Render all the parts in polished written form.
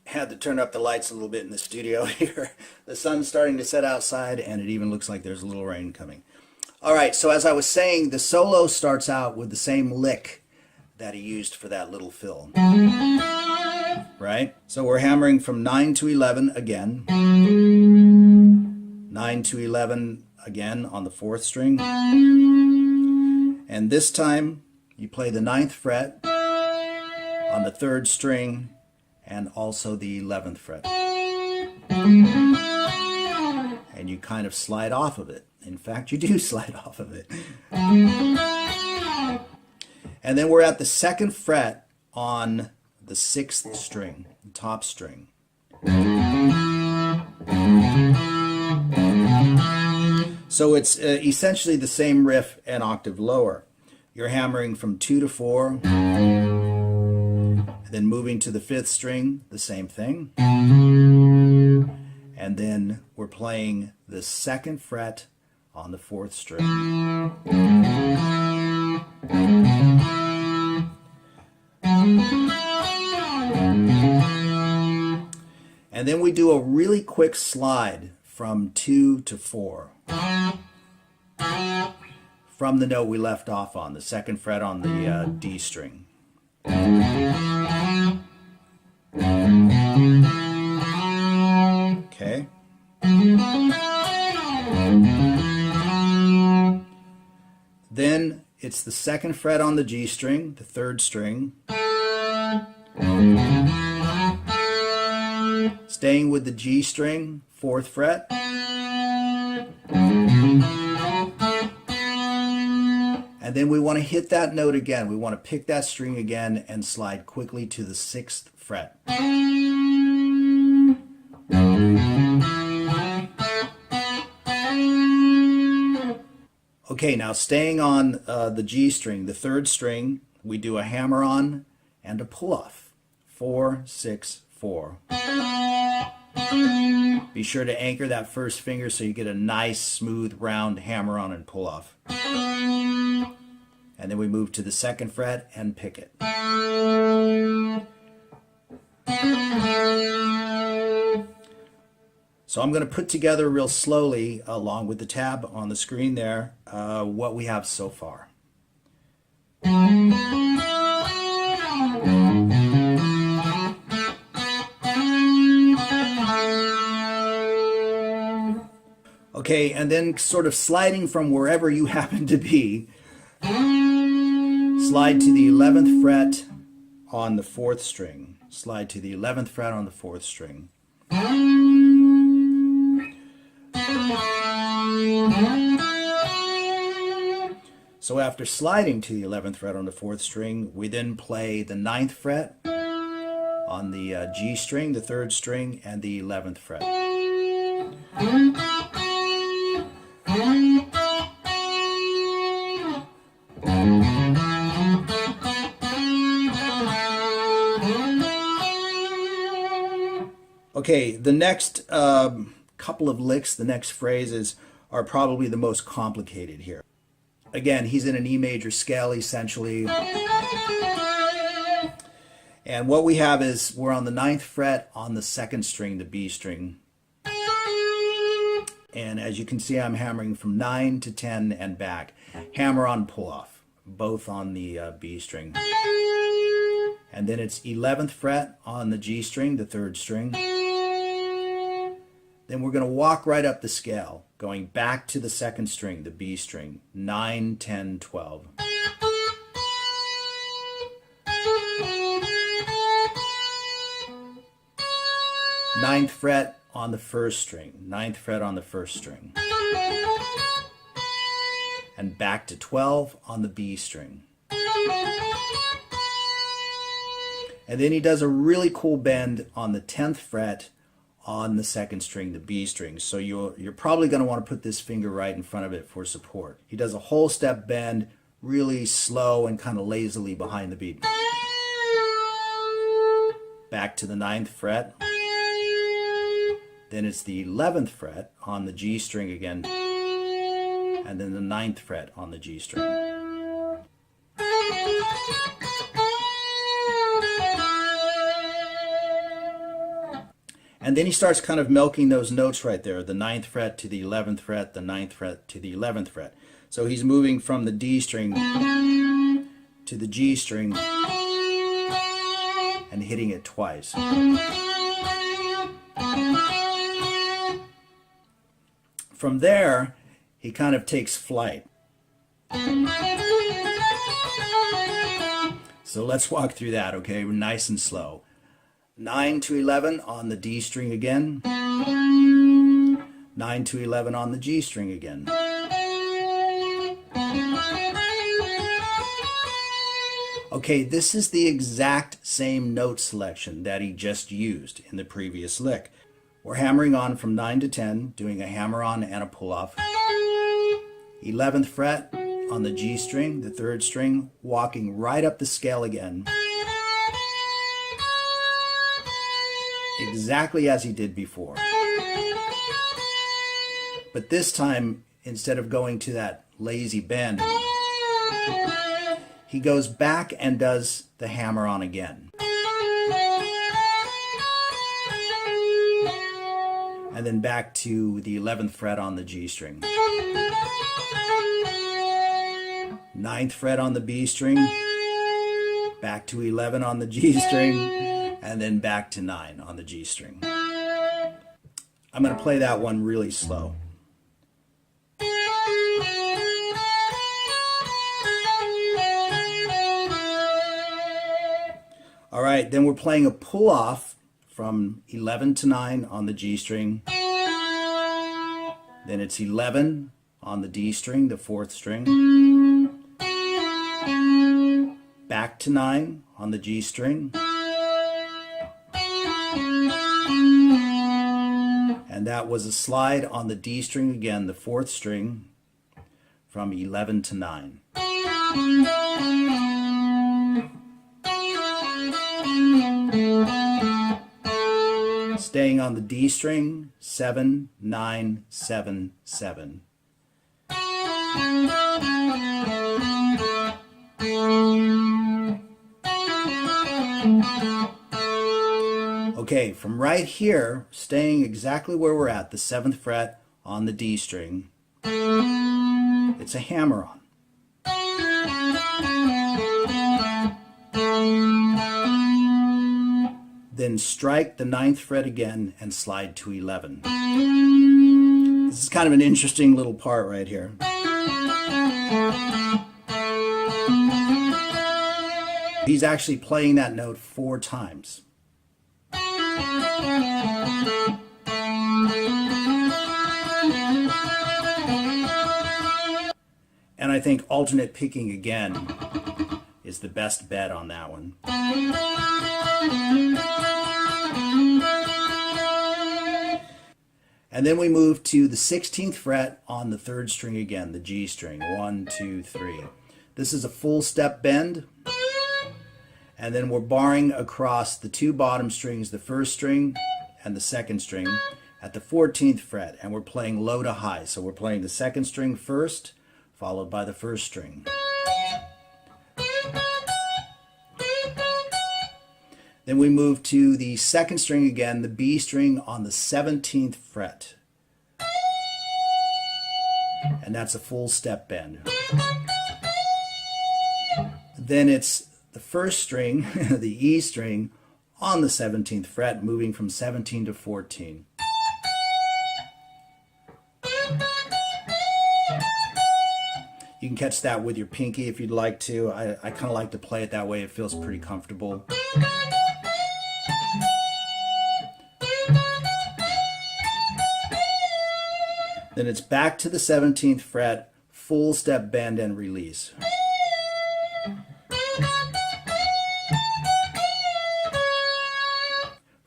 Had to turn up the lights a little bit in the studio here. The sun's starting to set outside, and it even looks like there's a little rain coming. All right, so as I was saying, the solo starts out with the same lick that he used for that little fill. Right? So we're hammering from 9 to 11 again. 9 to 11 again on the 4th string. And this time you play the 9th fret on the 3rd string and also the 11th fret. And you kind of slide off of it. In fact, you do slide off of it. And then we're at the 2nd fret on the 6th string, top string. So it's essentially the same riff an octave lower. You're hammering from 2 to 4. Then moving to the 5th string, the same thing. And then we're playing the 2nd fret on the 4th string. And then we do a really quick slide from 2 to 4. From the note we left off on, the 2nd fret on the D string. Okay. Then it's the 2nd fret on the G string, the 3rd string. Staying with the G string, 4th fret. And then we want to hit that note again. We want to pick that string again and slide quickly to the 6th fret. Okay, now staying on the G string, the 3rd string, we do a hammer on and a pull off. 4, 6, 4. Be sure to anchor that first finger so you get a nice, smooth, round hammer on and pull off. And then we move to the 2nd fret and pick it. So I'm going to put together real slowly, along with the tab on the screen there, what we have so far. Okay, and then sort of sliding from wherever you happen to be, slide to the 11th fret on the 4th string. Slide to the 11th fret on the 4th string. So after sliding to the 11th fret on the 4th string, we then play the 9th fret on the G string, the 3rd string, and the 11th fret. Okay, the next couple of licks, the next phrases, are probably the most complicated here. Again, he's in an E major scale, essentially. And what we have is we're on the 9th fret on the 2nd string, the B string. And as you can see, I'm hammering from 9 to 10 and back. Hammer on, pull off, both on the B string. And then it's 11th fret on the G string, the 3rd string. Then we're going to walk right up the scale, going back to the 2nd string, the B string, 9, 10, 12. Ninth fret on the 1st string, 9th fret on the 1st string. And back to 12 on the B string. And then he does a really cool bend on the 10th fret on the 2nd string, the B string. So you're probably going to want to put this finger right in front of it for support. He does a whole step bend, really slow and kind of lazily behind the beat. Back to the 9th fret. Then it's the 11th fret on the G string again. And then the 9th fret on the G string. And then he starts kind of milking those notes right there, the 9th fret to the 11th fret, the 9th fret to the 11th fret. So he's moving from the D string to the G string and hitting it twice. From there, he kind of takes flight. So let's walk through that, okay? Nice and slow. 9 to 11 on the D string again. 9 to 11 on the G string again. Okay, this is the exact same note selection that he just used in the previous lick. We're hammering on from 9 to 10, doing a hammer on and a pull off. 11th fret on the G string, the 3rd string, walking right up the scale again. Exactly as he did before. But this time, instead of going to that lazy bend, he goes back and does the hammer on again. And then back to the 11th fret on the G string. 9th fret on the B string, back to 11 on the G string, and then back to 9 on the G string. I'm going to play that one really slow. All right, then we're playing a pull off from 11 to 9 on the G string. Then it's 11 on the D string, the 4th string. Back to 9 on the G string. And that was a slide on the D string again, the 4th string, from 11 to 9. Staying on the D string, 7, 9, 7, 7. Okay, from right here, staying exactly where we're at, the 7th fret on the D string, it's a hammer on. Then strike the 9th fret again and slide to 11. This is kind of an interesting little part right here. He's actually playing that note 4 times. And I think alternate picking again is the best bet on that one. And then we move to the 16th fret on the 3rd string again, the G string. 1, 2, 3. This is a full step bend. And then we're barring across the 2 bottom strings, the 1st string and the 2nd string, at the 14th fret. And we're playing low to high. So we're playing the 2nd string first, followed by the 1st string. Then we move to the 2nd string again, the B string on the 17th fret. And that's a full step bend. Then it's the 1st string, the E string, on the 17th fret, moving from 17 to 14. You can catch that with your pinky if you'd like to. I kind of like to play it that way. It feels pretty comfortable. Then it's back to the 17th fret, full step bend and release.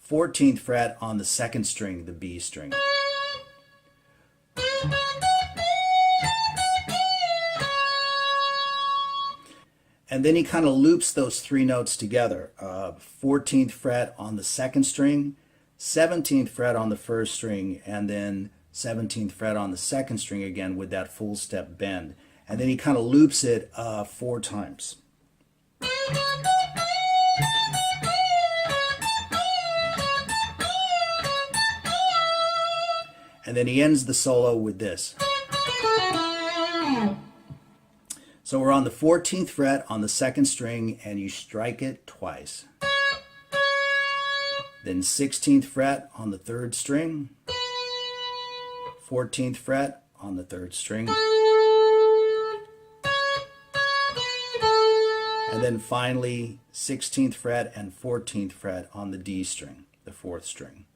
Fourteenth fret on the 2nd string, the B string. And then he kind of loops those 3 notes together. 14th fret on the 2nd string, 17th fret on the 1st string, and then 17th fret on the 2nd string again with that full step bend. And then he kind of loops it 4 times. And then he ends the solo with this. So we're on the 14th fret on the second string, and you strike it twice. Then 16th fret on the third string, 14th fret on the third string, and then finally 16th fret and 14th fret on the D string, the fourth string.